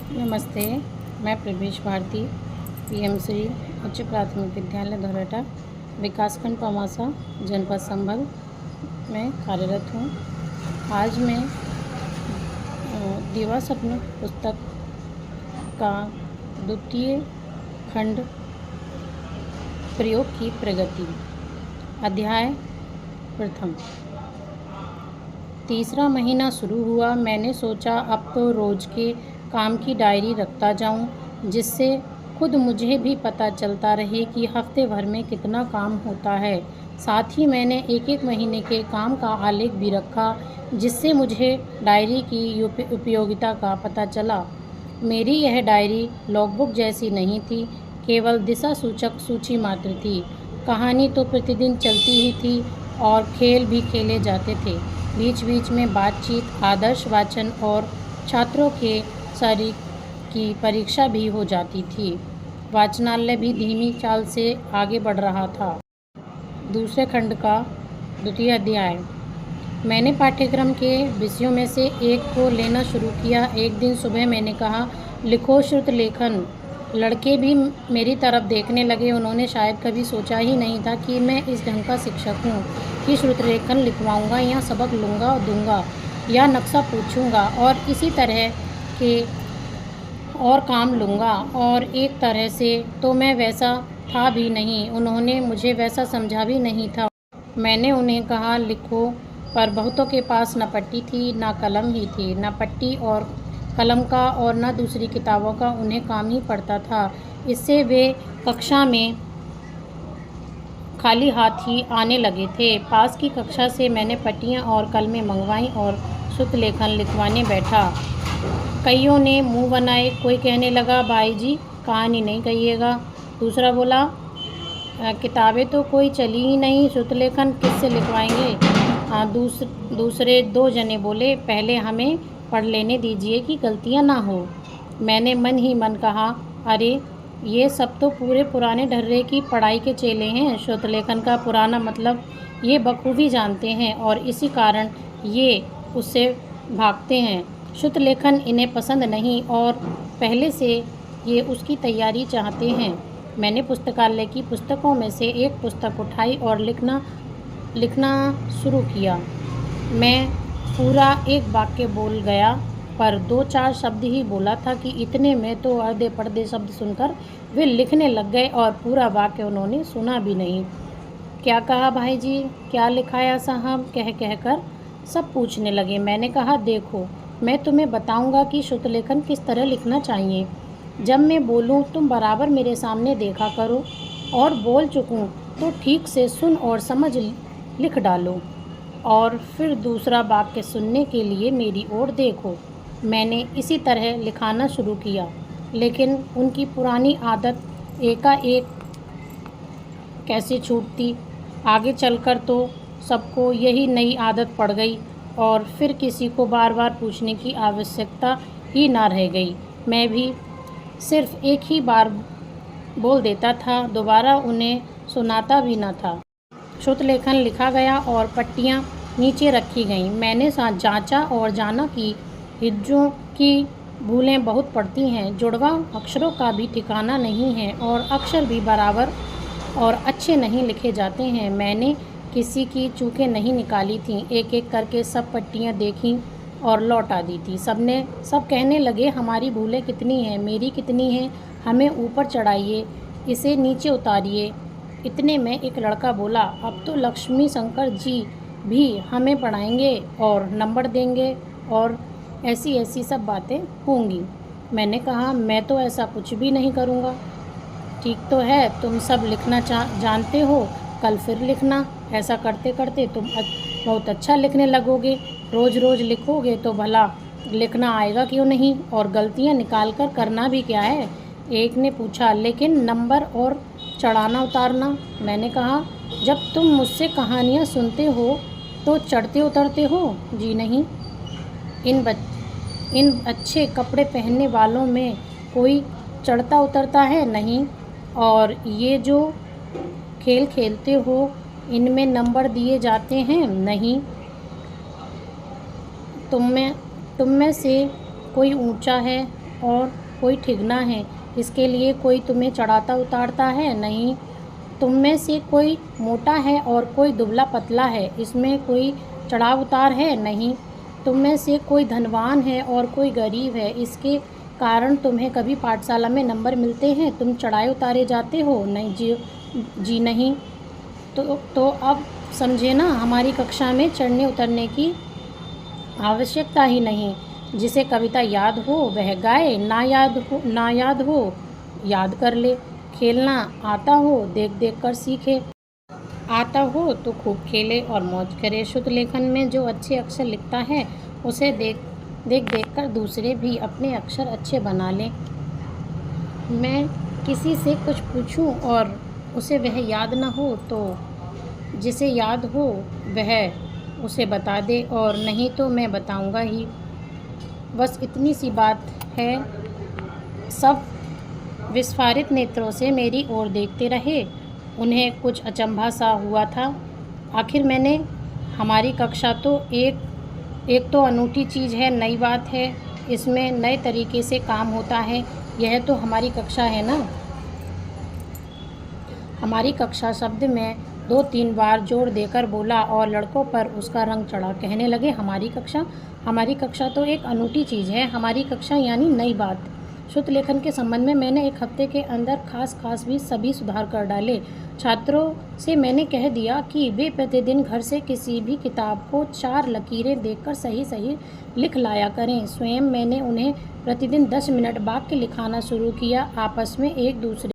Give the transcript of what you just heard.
नमस्ते। मैं प्रवेश भारती पीएमश्री उच्च प्राथमिक विद्यालय धोरहटा विकासखंड पमासा जनपद संभल में कार्यरत हूँ। आज मैं दीवा स्वप्न पुस्तक का द्वितीय खंड प्रयोग की प्रगति अध्याय प्रथम। तीसरा महीना शुरू हुआ। मैंने सोचा अब तो रोज़ के काम की डायरी रखता जाऊं, जिससे खुद मुझे भी पता चलता रहे कि हफ्ते भर में कितना काम होता है। साथ ही मैंने एक एक महीने के काम का आलेख भी रखा, जिससे मुझे डायरी की उपयोगिता का पता चला। मेरी यह डायरी लॉगबुक जैसी नहीं थी, केवल दिशा सूचक सूची मात्र थी। कहानी तो प्रतिदिन चलती ही थी और खेल भी खेले जाते थे। बीच बीच में बातचीत, आदर्श वाचन और छात्रों के शरीर की परीक्षा भी हो जाती थी। वाचनालय भी धीमी चाल से आगे बढ़ रहा था। दूसरे खंड का द्वितीय अध्याय। मैंने पाठ्यक्रम के विषयों में से एक को लेना शुरू किया। एक दिन सुबह मैंने कहा, लिखो श्रुत लेखन। लड़के भी मेरी तरफ देखने लगे। उन्होंने शायद कभी सोचा ही नहीं था कि मैं इस ढंग का शिक्षक हूँ कि श्रुत लेखन लिखवाऊँगा या सबक लूँगा और दूँगा या नक्शा पूछूँगा और इसी तरह के और काम लूँगा। और एक तरह से तो मैं वैसा था भी नहीं। उन्होंने मुझे वैसा समझा भी नहीं था। मैंने उन्हें कहा, लिखो, पर बहुतों के पास न पट्टी थी न कलम ही थी। न पट्टी और कलम का और न दूसरी किताबों का उन्हें काम ही पड़ता था। इससे वे कक्षा में खाली हाथ ही आने लगे थे। पास की कक्षा से मैंने पट्टियाँ और कलमें मंगवाईं और श्रुत लेखन लिखवाने बैठा। कईयों ने मुंह बनाए। कोई कहने लगा, भाई जी कहानी नहीं कहिएगा। दूसरा बोला, किताबें तो कोई चली ही नहीं, श्रुत लेखन किससे लिखवाएंगे। दूसरे दो जने बोले, पहले हमें पढ़ लेने दीजिए कि गलतियां ना हो। मैंने मन ही मन कहा, अरे ये सब तो पूरे पुराने ढर्रे की पढ़ाई के चेले हैं। श्रुत लेखन का पुराना मतलब ये बखूबी जानते हैं और इसी कारण ये उससे भागते हैं। श्रुत लेखन इन्हें पसंद नहीं और पहले से ये उसकी तैयारी चाहते हैं। मैंने पुस्तकालय की पुस्तकों में से एक पुस्तक उठाई और लिखना शुरू किया। मैं पूरा एक वाक्य बोल गया, पर 2-4 शब्द ही बोला था कि इतने में तो आधे पर्दे शब्द सुनकर वे लिखने लग गए और पूरा वाक्य उन्होंने सुना भी नहीं। क्या कहा भाई जी, क्या लिखाया साहब, कह कर सब पूछने लगे। मैंने कहा, देखो, मैं तुम्हें बताऊंगा कि श्रुत लेखन किस तरह लिखना चाहिए। जब मैं बोलूं तुम बराबर मेरे सामने देखा करो और बोल चुकूं तो ठीक से सुन और समझ लिख डालो और फिर दूसरा वाक्य सुनने के लिए मेरी ओर देखो। मैंने इसी तरह लिखाना शुरू किया, लेकिन उनकी पुरानी आदत एकाएक कैसे छूटती। आगे चलकर तो सबको यही नई आदत पड़ गई और फिर किसी को बार बार पूछने की आवश्यकता ही ना रह गई। मैं भी सिर्फ एक ही बार बोल देता था, दोबारा उन्हें सुनाता भी न था। श्रुत लेखन लिखा गया और पट्टियाँ नीचे रखी गईं। मैंने जांचा और जाना कि हिज्जों की भूलें बहुत पड़ती हैं। जुड़वा अक्षरों का भी ठिकाना नहीं है और अक्षर भी बराबर और अच्छे नहीं लिखे जाते हैं। मैंने किसी की चूकें नहीं निकाली थीं। एक एक करके सब पट्टियाँ देखीं और लौटा दी थी। सब कहने लगे, हमारी भूलें कितनी हैं, मेरी कितनी हैं, हमें ऊपर चढ़ाइए, इसे नीचे उतारिए। इतने में एक लड़का बोला, अब तो लक्ष्मी शंकर जी भी हमें पढ़ाएंगे और नंबर देंगे और ऐसी ऐसी सब बातें होंगी। मैंने कहा, मैं तो ऐसा कुछ भी नहीं करूँगा। ठीक तो है, तुम सब लिखना जानते हो, कल फिर लिखना। ऐसा करते करते तुम बहुत अच्छा लिखने लगोगे। रोज़ रोज़ लिखोगे तो भला लिखना आएगा क्यों नहीं, और गलतियाँ निकाल कर करना भी क्या है। एक ने पूछा, लेकिन नंबर और चढ़ाना उतारना। मैंने कहा, जब तुम मुझसे कहानियाँ सुनते हो तो चढ़ते उतरते हो? जी नहीं। इन अच्छे कपड़े पहनने वालों में कोई चढ़ता उतरता है? नहीं। और ये जो खेल खेलते हो इनमें नंबर दिए जाते हैं? नहीं। तुम में से कोई ऊंचा है और कोई ठिगना है। इसके लिए कोई तुम्हें चढ़ाता उतारता है? नहीं। तुम में से कोई मोटा है और कोई दुबला पतला है, इसमें कोई चढ़ाव उतार है? नहीं। तुम में से कोई धनवान है और कोई गरीब है, इसके कारण तुम्हें कभी पाठशाला में नंबर मिलते हैं? तुम चढ़ाए उतारे जाते हो? नहीं जी नहीं। तो अब समझे ना, हमारी कक्षा में चढ़ने उतरने की आवश्यकता ही नहीं। जिसे कविता याद हो वह गाए, ना याद हो याद कर ले। खेलना आता हो देख देख कर सीखे, आता हो तो खूब खेले और मौज करे। शुद्ध लेखन में जो अच्छे अक्षर लिखता है उसे देख देख कर दूसरे भी अपने अक्षर अच्छे बना लें। मैं किसी से कुछ पूछूं और उसे वह याद न हो तो जिसे याद हो वह उसे बता दे, और नहीं तो मैं बताऊंगा ही। बस इतनी सी बात है। सब विस्फारित नेत्रों से मेरी ओर देखते रहे। उन्हें कुछ अचंभा सा हुआ था। आखिर मैंने हमारी कक्षा तो एक तो अनूठी चीज़ है, नई बात है, इसमें नए तरीके से काम होता है। यह तो हमारी कक्षा है ना। हमारी कक्षा शब्द में 2-3 बार जोर देकर बोला और लड़कों पर उसका रंग चढ़ा। कहने लगे, हमारी कक्षा तो एक अनूठी चीज़ है, हमारी कक्षा यानी नई बात। शुद्ध लेखन के संबंध में मैंने एक हफ्ते के अंदर खास भी सभी सुधार कर डाले। छात्रों से मैंने कह दिया कि वे प्रतिदिन घर से किसी भी किताब को 4 लकीरें देखकर सही लिख लाया करें। स्वयं मैंने उन्हें प्रतिदिन 10 मिनट वाक्य लिखाना शुरू किया। आपस में एक दूसरे